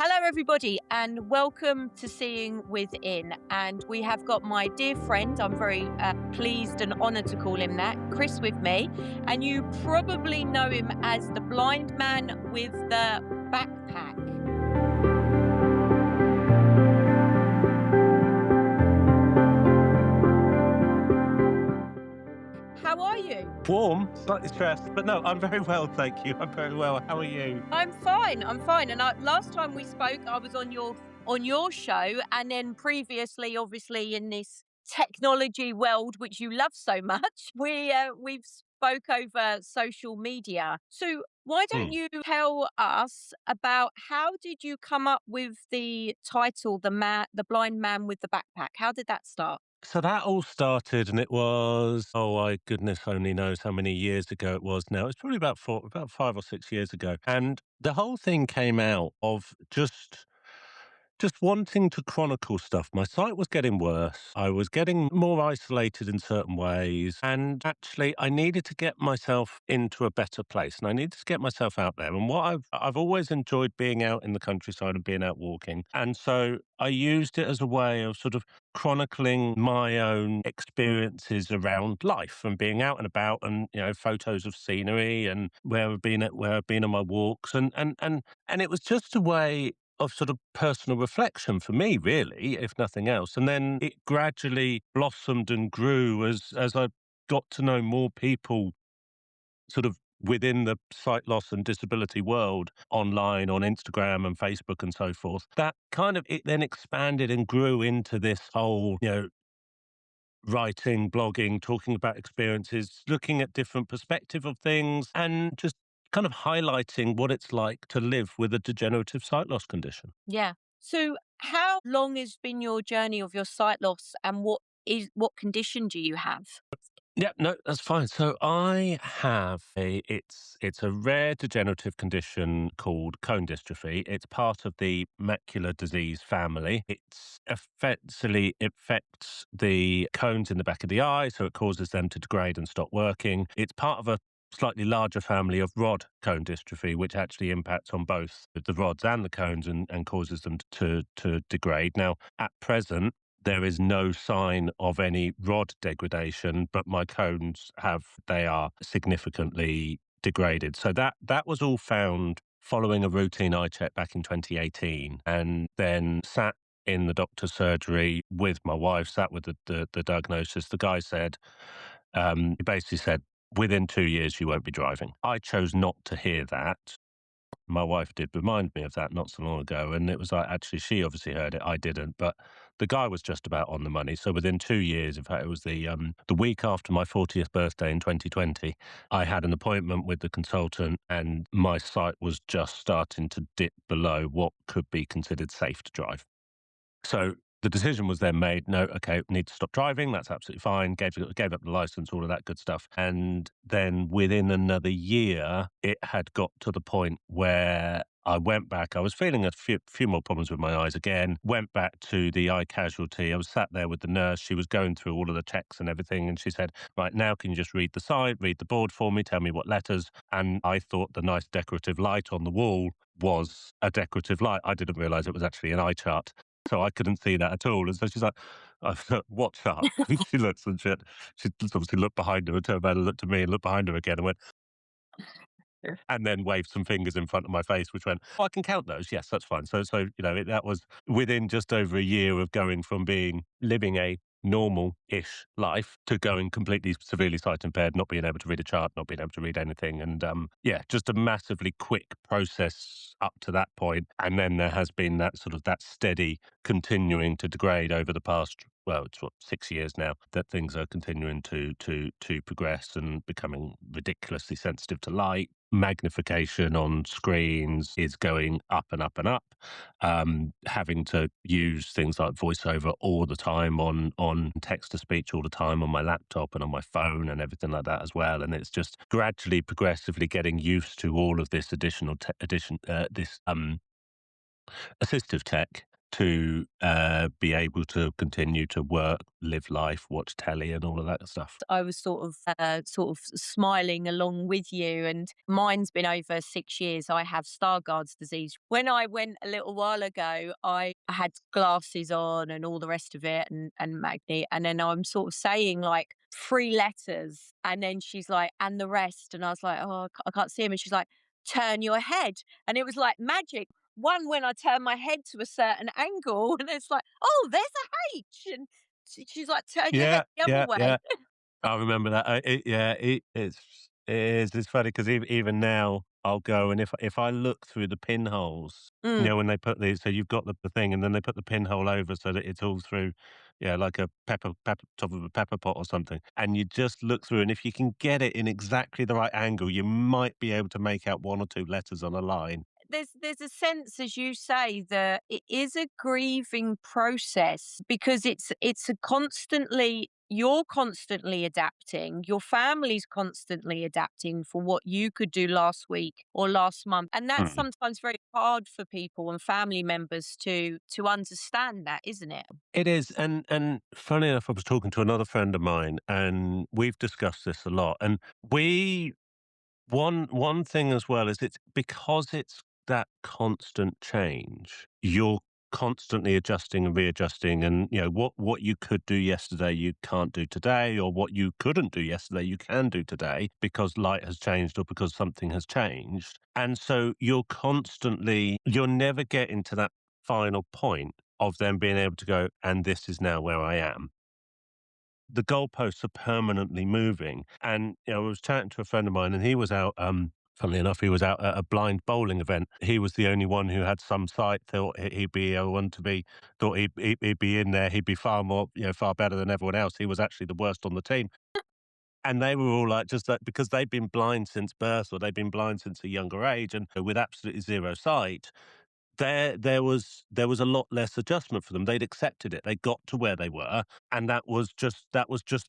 Hello, everybody, and welcome to Seeing Within. And we have got my dear friend, I'm very pleased and honoured to call him that, Chris, with me. And you probably know him as the blind man with the backpack. How are you? Warm, slightly stressed, but no, I'm very well, thank you. I'm very well. How are you? I'm fine. And last time we spoke, I was on your show, and then previously, obviously, in this technology world which you love so much, we've spoke over social media. So why don't Hmm. you tell us about how did you come up with the title, the blind man with the backpack? How did that start? So that all started, and it was, oh my goodness, only knows how many years ago it was now. It's probably about 5 or 6 years ago. And the whole thing came out of just wanting to chronicle stuff. My sight was getting worse. I was getting more isolated in certain ways. And actually, I needed to get myself into a better place and I needed to get myself out there. And what I've always enjoyed being out in the countryside and being out walking. And so I used it as a way of sort of chronicling my own experiences around life and being out and about and, photos of scenery and where I've been on my walks. And it was just a way of sort of personal reflection for me, really, if nothing else. And then it gradually blossomed and grew as I got to know more people sort of within the sight loss and disability world online on Instagram and Facebook and so forth. That kind of it then expanded and grew into this whole, writing, blogging, talking about experiences, looking at different perspective of things and just kind of highlighting what it's like to live with a degenerative sight loss condition. Yeah. So how long has been your journey of your sight loss, and what condition do you have? Yeah, no, that's fine. So I have it's a rare degenerative condition called cone dystrophy. It's part of the macular disease family. It's effectively it affects the cones in the back of the eye, so it causes them to degrade and stop working. It's part of a slightly larger family of rod cone dystrophy, which actually impacts on both the rods and the cones and causes them to degrade. Now, at present, there is no sign of any rod degradation, but my cones they are significantly degraded. So that was all found following a routine eye check back in 2018, and then sat in the doctor's surgery with my wife, sat with the diagnosis. The guy said, he basically said, within 2 years, you won't be driving. I chose not to hear that. My wife did remind me of that not so long ago, and it was like, actually, she obviously heard it, I didn't, but the guy was just about on the money. So within 2 years, in fact, it was the week after my 40th birthday in 2020, I had an appointment with the consultant, and my sight was just starting to dip below what could be considered safe to drive. So the decision was then made, no, okay, need to stop driving. That's absolutely fine. Gave up the license, all of that good stuff. And then within another year, it had got to the point where I went back. I was feeling a few more problems with my eyes again. Went back to the eye casualty. I was sat there with the nurse. She was going through all of the checks and everything. And she said, right, now can you just read the side, read the board for me, tell me what letters? And I thought the nice decorative light on the wall was a decorative light. I didn't realize it was actually an eye chart. So I couldn't see that at all. And so she's like, "What chart?" She looks and she obviously looked behind her and turned around and looked at me and looked behind her again and went, Sure. and then waved some fingers in front of my face, which went, "Oh, I can count those. Yes, that's fine." That was within just over a year of going from living a normal-ish life to going completely severely sight impaired, not being able to read a chart, not being able to read anything, and yeah, just a massively quick process up to that point. And then there has been that steady continuing to degrade over the past. Well, it's 6 years now that things are continuing to progress and becoming ridiculously sensitive to light. Magnification on screens is going up and up and up. Having to use things like voiceover all the time on text to speech all the time on my laptop and on my phone and everything like that as well. And it's just gradually, progressively getting used to all of this additional this assistive tech to be able to continue to work, live life, watch telly, and all of that stuff. I was sort of smiling along with you, and mine's been over 6 years. I have Stargard's disease. When I went a little while ago, I had glasses on and all the rest of it, and Magni, and then I'm sort of saying like three letters, and then she's like, and the rest, and I was like, oh, I can't see him, and she's like, turn your head, and it was like magic. One, when I turn my head to a certain angle, and it's like, oh, there's a H, and she's like, turn your head Yeah, the other yeah, way. yeah. I remember that. Yeah, it's funny because even now I'll go and if I look through the pinholes, Mm. when they put these, so you've got the thing, and then they put the pinhole over so that it's all through, yeah, like a pepper top of a pepper pot or something, and you just look through, and if you can get it in exactly the right angle, you might be able to make out one or two letters on a line. There's a sense, as you say, that it is a grieving process because it's a constantly you're constantly adapting, your family's constantly adapting for what you could do last week or last month. And that's Hmm. sometimes very hard for people and family members to understand that, isn't it? It is, and funny enough, I was talking to another friend of mine, and we've discussed this a lot, and we one thing as well is it's because it's that constant change, you're constantly adjusting and readjusting, and, what you could do yesterday, you can't do today, or what you couldn't do yesterday, you can do today because light has changed or because something has changed. And so you're never getting to that final point of them being able to go, "And this is now where I am." The goalposts are permanently moving. And, I was chatting to a friend of mine, and he was out, funnily enough, he was out at a blind bowling event. He was the only one who had some sight, thought he'd be a one to be, thought he'd be in there, he'd be far more, far better than everyone else. He was actually the worst on the team. And they were all like, just like, because they've been blind since birth, or they've been blind since a younger age, and with absolutely zero sight, there was a lot less adjustment for them. They'd accepted it. They got to where they were, and that was just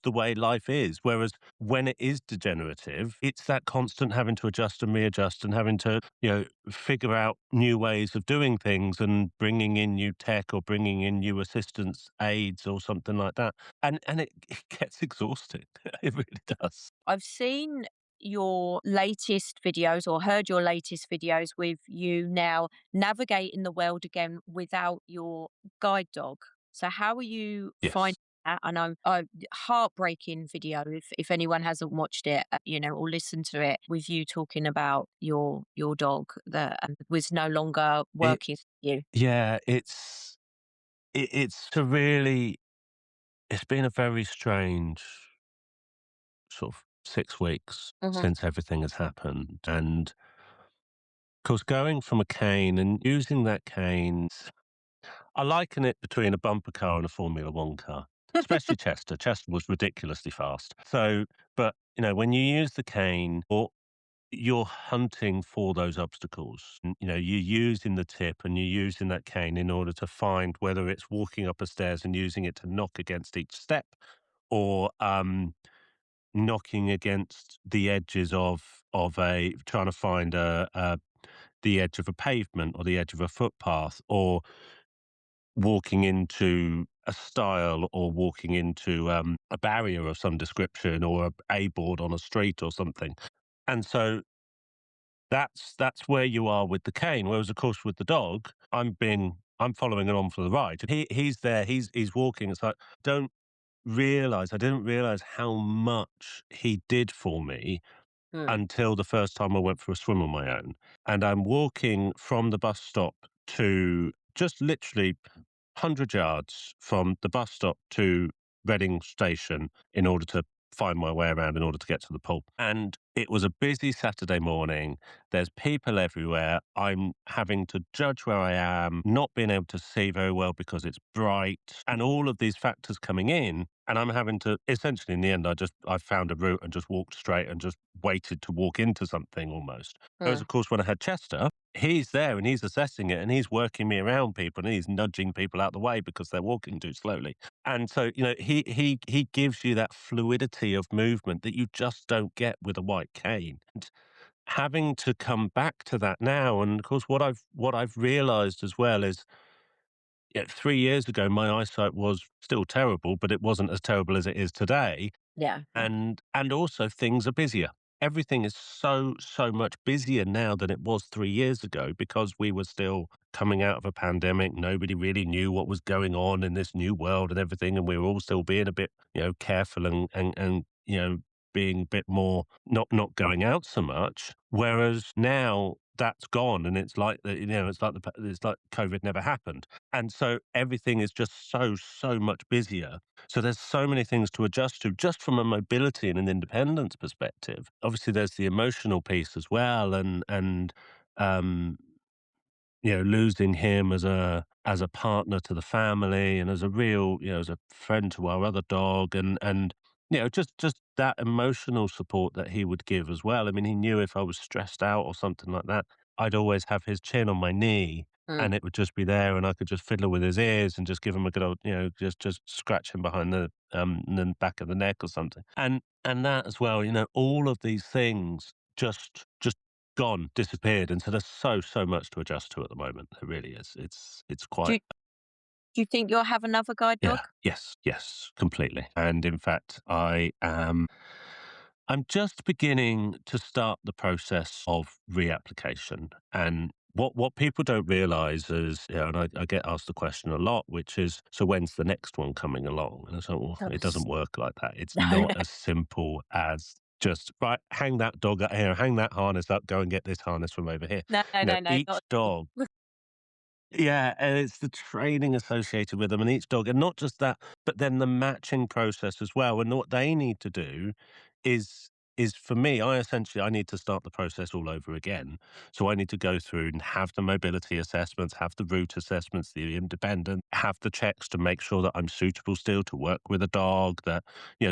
the way life is. Whereas when it is degenerative, it's that constant having to adjust and readjust, and having to, figure out new ways of doing things, and bringing in new tech, or bringing in new assistance aids or something like that. And it gets exhausting. It really does. I've seen your latest videos or heard your latest videos with you now navigating the world again without your guide dog. So how are you Yes. finding that? I know a heartbreaking video if anyone hasn't watched it, or listened to it with you talking about your dog that was no longer It working for you. yeah, it's a really it's been a very strange sort of 6 weeks Hmm. since everything has happened, and, of course, going from a cane and using that cane, I liken it between a bumper car and a Formula One car, especially Chester. Chester was ridiculously fast. So, but, when you use the cane, or you're hunting for those obstacles. And, you're using the tip, and you're using that cane in order to find whether it's walking up a stairs and using it to knock against each step, or knocking against the edges of a trying to find the edge of a pavement, or the edge of a footpath, or walking into a stile, or walking into a barrier of some description, or a board on a street or something. And so that's where you are with the cane. Whereas, of course, with the dog, I'm following along for the ride. He's there. He's walking. It's like, I didn't realize how much he did for me Mm. until the first time I went for a swim on my own. And I'm walking from the bus stop to just literally 100 yards from the bus stop to Reading Station in order to find my way around, in order to get to the pool. And it was a busy Saturday morning. There's people everywhere. I'm having to judge where I am, not being able to see very well because it's bright, and all of these factors coming in. And I'm having to essentially, in the end, I found a route and just walked straight and just waited to walk into something almost. Whereas, Mm. of course, when I had Chester, he's there and he's assessing it, and he's working me around people, and he's nudging people out the way because they're walking too slowly. And so, he gives you that fluidity of movement that you just don't get with a white cane. And having to come back to that now, and of course, what I've realised as well is Yeah, 3 years ago, my eyesight was still terrible, but it wasn't as terrible as it is today. Yeah. And also things are busier. Everything is so much busier now than it was 3 years ago because we were still coming out of a pandemic. Nobody really knew what was going on in this new world and everything, and we were all still being a bit, careful and, being a bit more not going out so much. Whereas now that's gone and it's like, it's like COVID never happened. And so everything is just so much busier, so there's so many things to adjust to just from a mobility and an independence perspective. Obviously, there's the emotional piece as well, and um, losing him as a partner to the family and as a real, as a friend to our other dog, and just that emotional support that he would give as well. I mean, he knew if I was stressed out or something like that, I'd always have his chin on my knee. Mm. And it would just be there, and I could just fiddle with his ears and just give him a good old, just scratch him behind the back of the neck or something. And that as well, all of these things just gone, disappeared, and so there's so much to adjust to at the moment. There really is. It's Do quite. you, do you think you'll have another guide Yeah. dog? Yes, completely. And in fact, I'm just beginning to start the process of reapplication. And what people don't realize is, and I get asked the question a lot, which is, so when's the next one coming along? And I say, well, it Yes. doesn't work like that. It's No, not no, as simple as just, right, hang that dog up here, hang that harness up, go and get this harness from over here. no, no, no, no, Each not at all. dog, yeah, and it's the training associated with them and each dog, and not just that, but then the matching process as well. And what they need to do is for me, I need to start the process all over again. So I need to go through and have the mobility assessments, have the route assessments, the independent, have the checks to make sure that I'm suitable still to work with a dog, that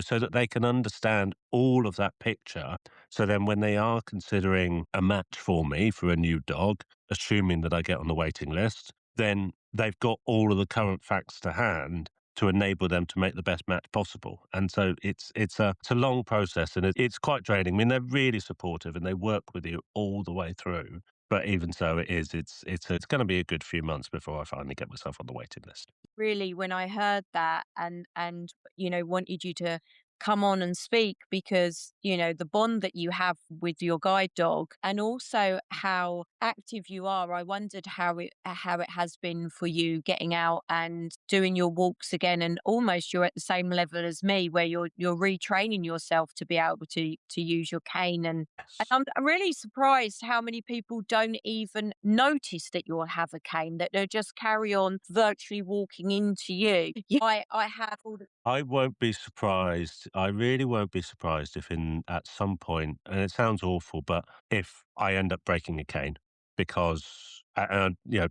so that they can understand all of that picture. So then when they are considering a match for me for a new dog, assuming that I get on the waiting list, then they've got all of the current facts to hand to enable them to make the best match possible. And so it's a long process, and it's quite draining. I mean, they're really supportive and they work with you all the way through. But even so, it's going to be a good few months before I finally get myself on the waiting list. Really, when I heard that and wanted you to come on and speak because the bond that you have with your guide dog and also how active you are, I wondered how it has been for you getting out and doing your walks again, and almost you're at the same level as me where you're retraining yourself to be able to use your cane. And Yes. I'm really surprised how many people don't even notice that you'll have a cane, that they'll just carry on virtually walking into you. Yeah, I have all the I won't be surprised. I really won't be surprised if in at some point, and it sounds awful, but if I end up breaking a cane because,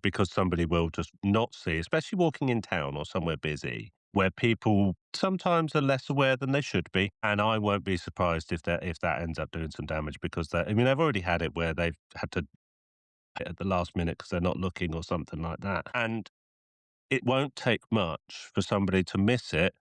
because somebody will just not see, especially walking in town or somewhere busy where people sometimes are less aware than they should be. And I won't be surprised if that ends up doing some damage because I mean, I've already had it where they've had to hit at the last minute because they're not looking or something like that. And it won't take much for somebody to miss it.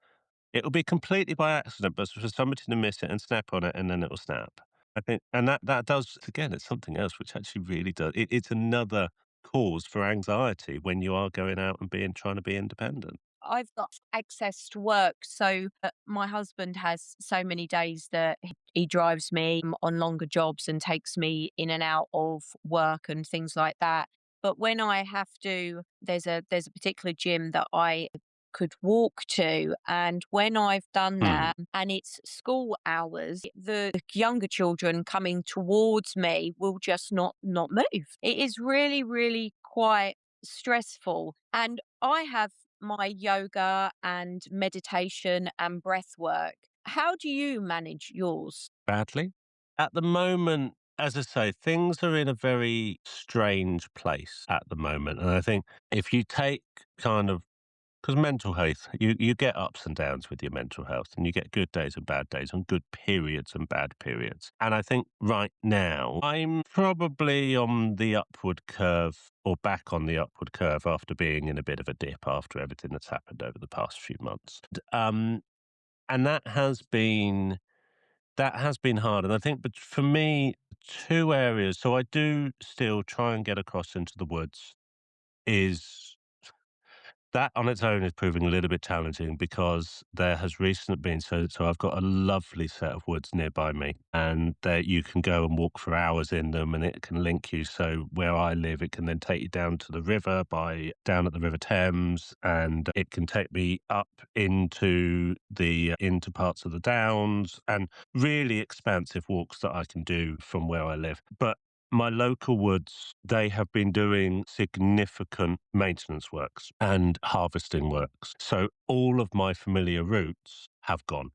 It'll be completely by accident, but for somebody to miss it and snap on it, and then it'll snap. I think, and that does, again, it's something else which actually really does. It's another cause for anxiety when you are going out and trying to be independent. I've got access to work. So my husband has so many days that he drives me on longer jobs and takes me in and out of work and things like that. But when I have to, there's a particular gym that I could walk to. And when I've done Hmm. that and it's school hours, the younger children coming towards me will just not move. It is really, really quite stressful. And I have my yoga and meditation and breath work. How do you manage yours? Badly. At the moment, as I say, things are in a very strange place at the moment. And I think if you take kind of, because mental health, you get ups and downs with your mental health, and you get good days and bad days, and good periods and bad periods. And I think right now, I'm probably on the upward curve or back on the upward curve after being in a bit of a dip after everything that's happened over the past few months. And that has been hard. And I think, but for me, two areas. So I do still try and get across into the woods is that on its own is proving a little bit challenging because there has recently been so I've got a lovely set of woods nearby me, and there you can go and walk for hours in them, and it can link you. So where I live, it can then take you down to the river by down at the River Thames, and it can take me up into parts of the Downs, and really expansive walks that I can do from where I live. But my local woods, they have been doing significant maintenance works and harvesting works. So all of my familiar routes have gone.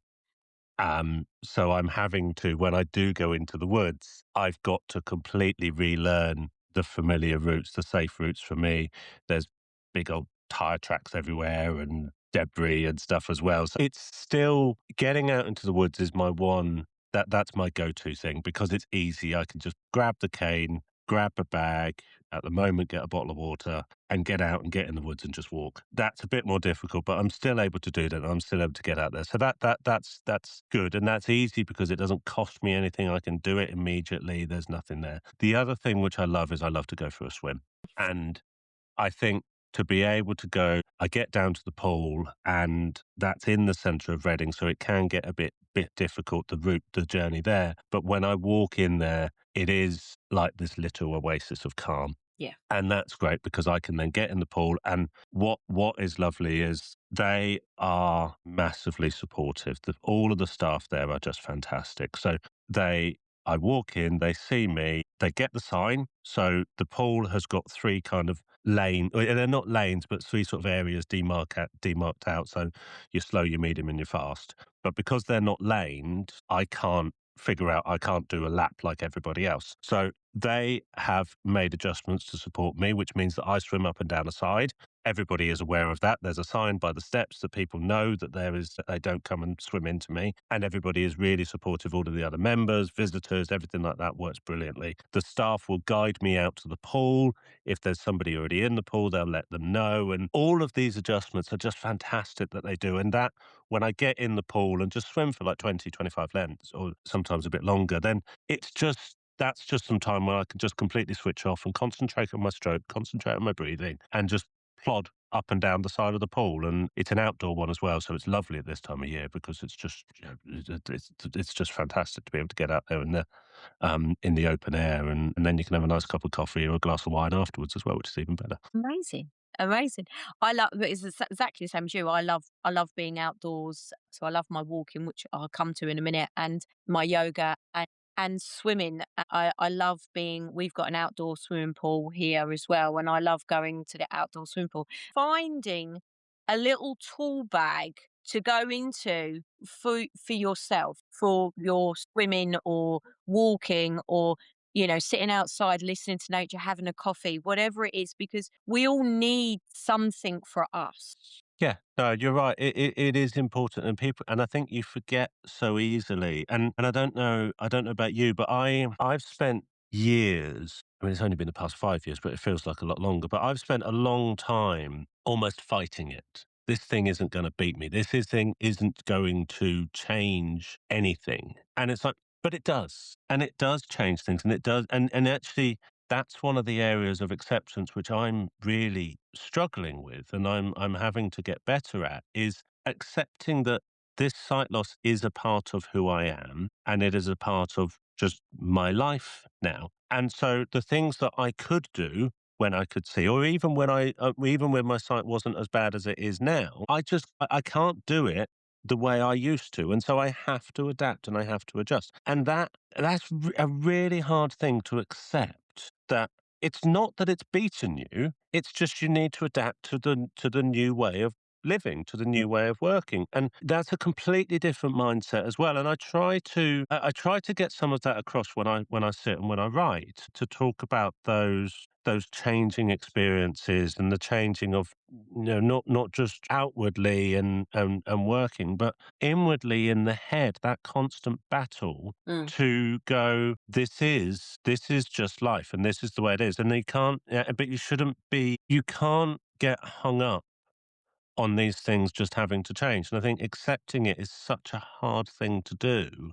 So I'm having to, when I do go into the woods, I've got to completely relearn the familiar routes, the safe routes for me. There's big old tire tracks everywhere and debris and stuff as well. So it's still getting out into the woods is my one that's my go-to thing because it's easy. I can just grab the cane, grab a bag, at the moment get a bottle of water and get out and get in the woods and just walk. That's a bit more difficult, but I'm still able to do that. I'm still able to get out there. So that's good. And that's easy because it doesn't cost me anything. I can do it immediately. There's nothing there. The other thing which I love is I love to go for a swim. And I think to be able to go, I get down to the pool, and that's in the centre of Reading, so it can get a bit difficult, the journey there. But when I walk in there, it is like this little oasis of calm. Yeah. And that's great because I can then get in the pool. And what is lovely is they are massively supportive. All of the staff there are just fantastic. So they I walk in, they see me, they get the sign. So the pool has got three kind of they're not lanes, but three sort of areas demarked out. So you're slow, you're medium, and you're fast. But because they're not laned, I can't do a lap like everybody else. So they have made adjustments to support me, which means that I swim up and down a side. Everybody is aware of that. There's a sign by the steps that people know that they don't come and swim into me. And everybody is really supportive. All of the other members, visitors, everything like that works brilliantly. The staff will guide me out to the pool. If there's somebody already in the pool, they'll let them know. And all of these adjustments are just fantastic that they do. And that when I get in the pool and just swim for like 20, 25 lengths or sometimes a bit longer, then that's just some time where I can just completely switch off and concentrate on my stroke, concentrate on my breathing, and just plod up and down the side of the pool. And it's an outdoor one as well, so it's lovely at this time of year because it's just it's just fantastic to be able to get out there in the open air, and then you can have a nice cup of coffee or a glass of wine afterwards as well, which is even better. Amazing. Amazing. I love, but it's exactly the same as you. I love being outdoors. So I love my walking, which I'll come to in a minute, and my yoga and swimming. I love we've got an outdoor swimming pool here as well. And I love going to the outdoor swimming pool. Finding a little tool bag to go into for yourself, for your swimming or walking or sitting outside, listening to nature, having a coffee, whatever it is, because we all need something for us. Yeah, no, you're right. It is important, and I think you forget so easily. And I don't know about you, but I've spent years. I mean, it's only been the past 5 years, but it feels like a lot longer. But I've spent a long time almost fighting it. This thing isn't going to beat me. Thing isn't going to change anything. And it's like, but it does, and it does change things, and it does, and actually that's one of the areas of acceptance which I'm really struggling with, and I'm having to get better at, is accepting that this sight loss is a part of who I am, and it is a part of just my life now. And so the things that I could do when I could see, or even when my sight wasn't as bad as it is now, I can't do it the way I used to, and so I have to adapt and I have to adjust, and a really hard thing to accept. That it's not that it's beaten you, it's just you need to adapt to the new way of living, to the new way of working. And that's a completely different mindset as well. And I try to get some of that across when I sit and when I write, to talk about those changing experiences and the changing of not just outwardly and working, but inwardly in the head, that constant battle Mm. to go, this is just life and this is the way it is. And but you can't get hung up on these things just having to change. And I think accepting it is such a hard thing to do.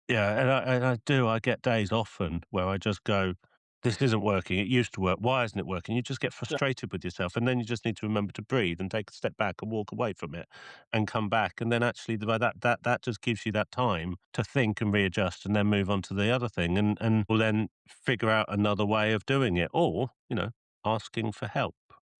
Yeah, and I get days often where I just go, this isn't working. It used to work. Why isn't it working? You just get Yeah. frustrated with yourself. And then you just need to remember to breathe and take a step back and walk away from it and come back. And then actually by that just gives you that time to think and readjust and then move on to the other thing and will then figure out another way of doing it. Or, asking for help.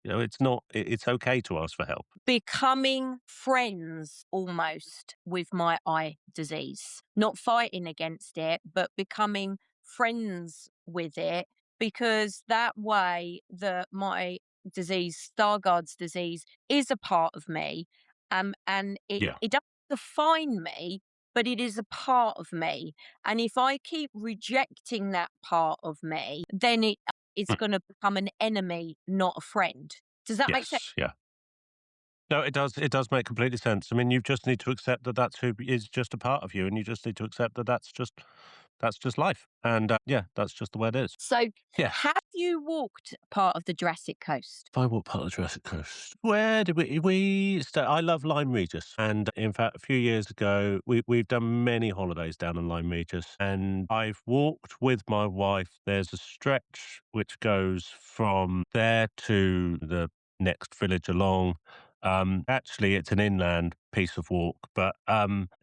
It's not it's okay to ask for help. Becoming friends almost with my eye disease, not fighting against it, but becoming friends with it, because that way that my disease, Stargard's disease, is a part of me. And Yeah. it doesn't define me, but it is a part of me. And if I keep rejecting that part of me, then it's Mm. going to become an enemy, not a friend. Does that make sense? Yes. Yeah. No, it does. It does make completely sense. I mean, you just need to accept that that's who is just a part of you, and you just need to accept that that's just life, and yeah, that's just the way it is. So, Yeah. have you walked part of the Jurassic Coast? If I walk part of the Jurassic Coast, where did we stay? I love Lyme Regis, and in fact, a few years ago, we've done many holidays down in Lyme Regis, and I've walked with my wife. There's a stretch which goes from there to the next village along. Actually, it's an inland piece of walk, but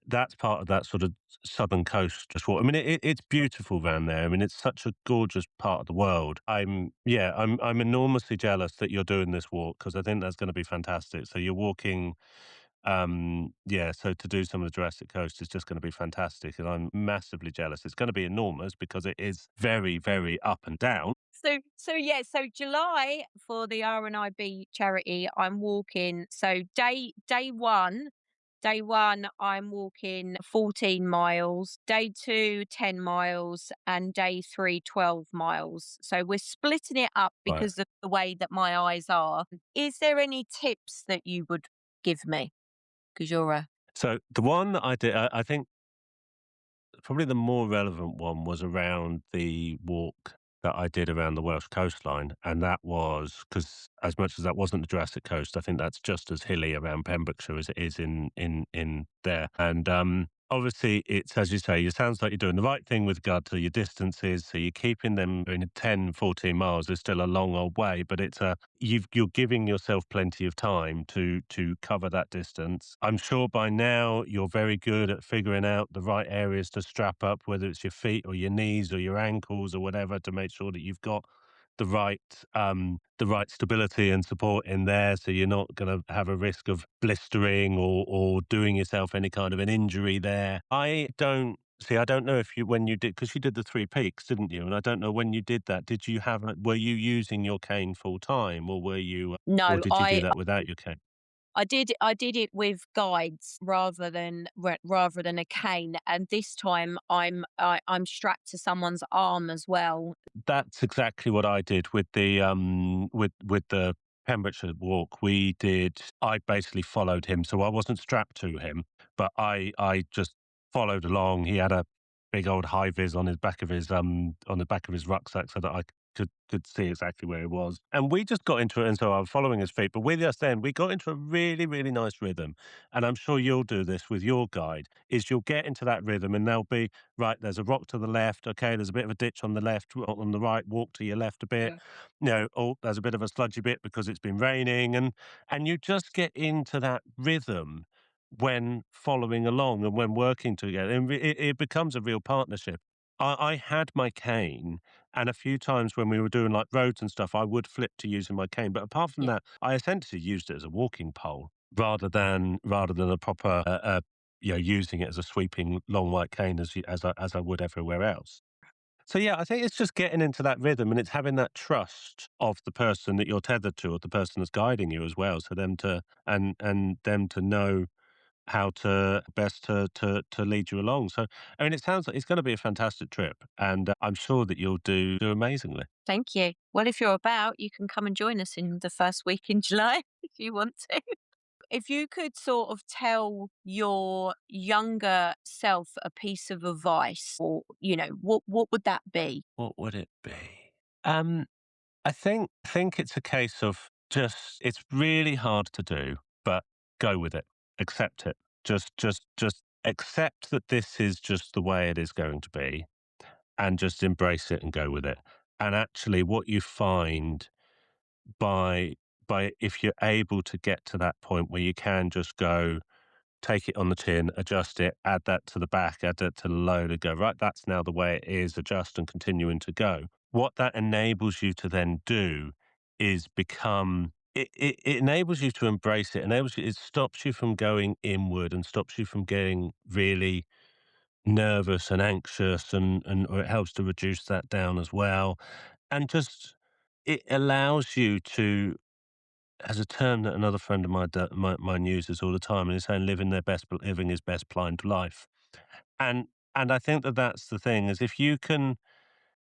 that's part of that sort of southern coast. Just walk. I mean, it's beautiful around there. I mean, it's such a gorgeous part of the world. I'm enormously jealous that you're doing this walk because I think that's going to be fantastic. So you're walking. Yeah, so to do some of the Jurassic Coast is just going to be fantastic, and I'm massively jealous. It's going to be enormous because it is very, very up and down. So July for the RNIB charity, I'm walking. So day one, I'm walking 14 miles. Day two, 10 miles, and day three, 12 miles. So we're splitting it up Right. because of the way that my eyes are. Is there any tips that you would give me? Because you're a So the one that I did, I think probably the more relevant one was around the walk that I did around the Welsh coastline, and that was because as much as that wasn't the Jurassic Coast, I think that's just as hilly around Pembrokeshire as it is in there. And obviously, it's as you say, it sounds like you're doing the right thing with regard to your distances. So you're keeping them in 10, 14 miles is still a long old way, but you're giving yourself plenty of time to cover that distance. I'm sure by now you're very good at figuring out the right areas to strap up, whether it's your feet or your knees or your ankles or whatever, to make sure that you've got the right stability and support in there, so you're not going to have a risk of blistering or doing yourself any kind of an injury there. I don't know if you when you did because you did the three peaks, didn't you? And I don't know when you did that. Were you using your cane full time, or no. did you do that without your cane? I did it with guides rather than a cane, and this time I'm strapped to someone's arm as well. That's exactly what I did with the Pembrokeshire walk. I basically followed him, so I wasn't strapped to him, but I just followed along. He had a big old high vis on the back of his rucksack so that I could see exactly where he was. And we just got into it, and so I was following his feet. But with us then, we got into a really, really nice rhythm. And I'm sure you'll do this with your guide, is you'll get into that rhythm and there'll be right, there's a rock to the left. Okay, there's a bit of a ditch on the left, on the right, walk to your left a bit. Oh, there's a bit of a sludgy bit because it's been raining. And you just get into that rhythm when following along and when working together. And it becomes a real partnership. I had my cane, and a few times when we were doing like roads and stuff, I would flip to using my cane. But apart from Yeah. that, I essentially used it as a walking pole rather than a proper using it as a sweeping long white cane as I would everywhere else. So yeah, I think it's just getting into that rhythm and it's having that trust of the person that you're tethered to or the person that's guiding you as well. So them to and them to know how to best to lead you along. So I mean, it sounds like it's going to be a fantastic trip, and I'm sure that you'll do amazingly. Thank you. Well, if you're about, you can come and join us in the first week in July if you want to. If you could sort of tell your younger self a piece of advice, or what would that be? What would it be? Um, I think it's a case of just it's really hard to do, but go with it. Accept it. Just accept that this is just the way it is going to be and just embrace it and go with it. And actually what you find by if you're able to get to that point where you can just go, take it on the chin, adjust it, add that to the back, add that to the load, and go, right, that's now the way it is, adjust and continuing to go. What that enables you to then do is it enables you to embrace it, it stops you from going inward and stops you from getting really nervous and anxious, or it helps to reduce that down as well. And just, it allows you to, as a term that another friend of mine uses all the time, and he's saying living his best blind life. And I think that that's the thing, is if you can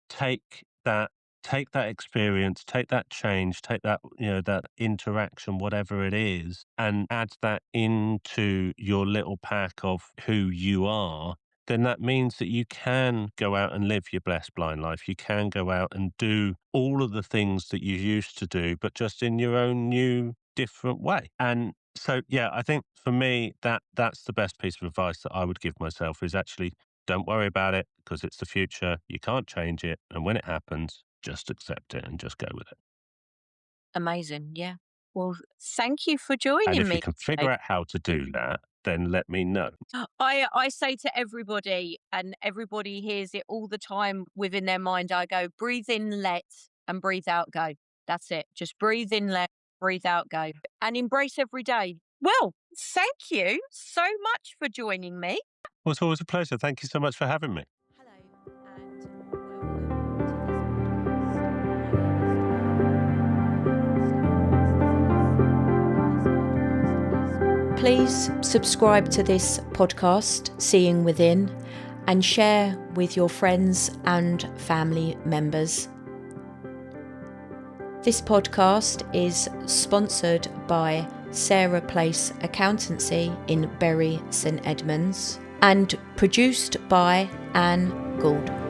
take that take that experience, take that change, take that, that interaction, whatever it is, and add that into your little pack of who you are, then that means that you can go out and live your blessed blind life. You can go out and do all of the things that you used to do, but just in your own new, different way. And so, yeah, I think for me, that's the best piece of advice that I would give myself, is actually don't worry about it, because it's the future. You can't change it. And when it happens, just accept it and just go with it. Amazing. Yeah. Well, thank you for And joining if you me can figure today. out how to do that, then let me know. I say to everybody, and everybody hears it all the time within their mind, I go, breathe in, let, and breathe out, go. That's it. Just breathe in, let, breathe out, go. And embrace every day. Well, thank you so much for joining me. Well, it's always a pleasure. Thank you so much for having me. Hello, and welcome to this podcast. Please subscribe to this podcast, Seeing Within, and share with your friends and family members. This podcast is sponsored by Sarah Place Accountancy in Bury St Edmunds and produced by Anne Gould.